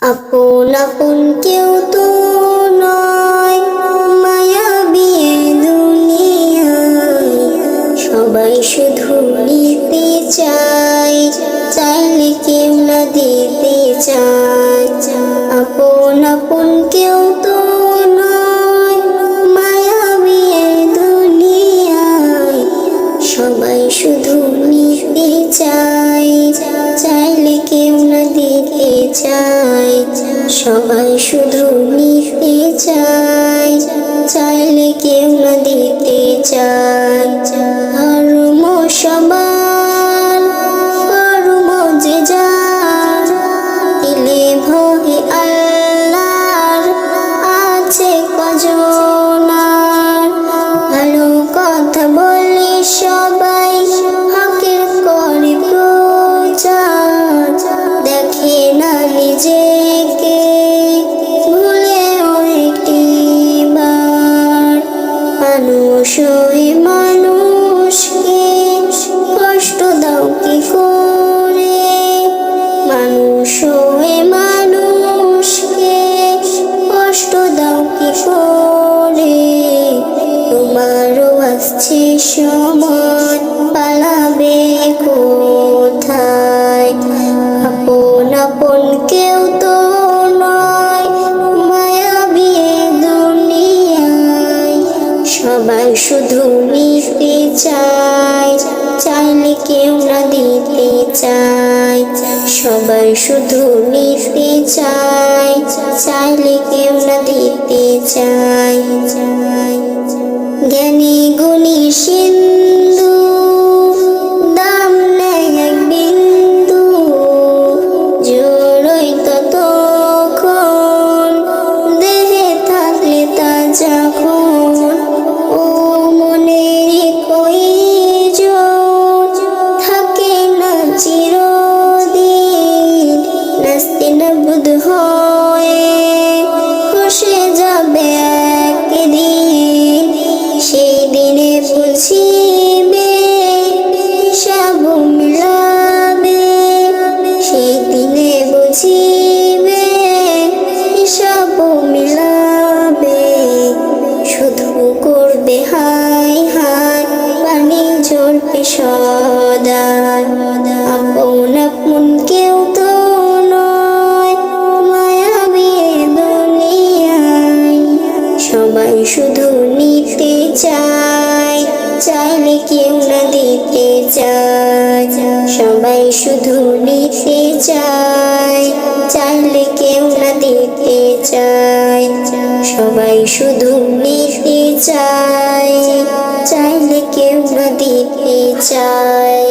আপন আপন কেউ তো নয়, মায়াবী এ দুনিয়ায়। সবাই শুধু নিতে চায়, চাইলে কেউ না দিতে চায়। আপন আপন কেউ তো নয়, মায়াবী এ দুনিয়ায়। সবাই শুধু নিতে চায়, চাইলে কেউ না দিতে চায়। সবাই শুধু নিতে চায়, চাইলে কেউ না দিতে চায়। ধর্ম সবার, কর্ম যে যার, দিলে ভয়ে আল্লাহর আছে কজনার। ভালো কথা বলে সবাই, হকের করে প্রচার। দেখে না নিজেকে ভুলেও একটিবার। মানুষ হয়ে মানুষকে কষ্ট দাও কি করে? মানুষ হয়ে মানুষকে কষ্ট দাও কি করে? তোমারও আসছে সময়, পালাবে কোথায়? আপন আপন কেউ তো নয়, মায়াবী এ দুনিয়ায়। সবাই শুধু নিতে চায়, চাইলে কেউ না দিতে চায়। সবাই শুধু নিতে চায়, চাইলে কেউ না দিতে চায়। জ্ঞানী গুণী সিন্ধু, দাম নেয় এক বিন্দু। জড়ই ততক্ষণ, দেহে থাকলে তা যখন। ও মনেরই কয়জন থাকে না চিরদিন। নাস্তে নাবুদ হয়ে খসে যাবে একদিন। সেই দিনে বুঝিবে, হিসাব মিলাবে। সেই দিনে বুঝিবে, হিসাব মিলাবে। শুধু করবে হায় হায়, পানি ঝরবে সদায়। আপন আপন কেউ তো নয়, মায়াবী এ দুনিয়ায়। সবাই শুধু নিতে চায়, চাইলে কেউ না দিতে চায়। সবাই শুধু নিতে চায়, চাইলে কেউ না দিতে চায়। সবাই শুধু নিতে চায়, চাইলে কেউ না দিতে চায়।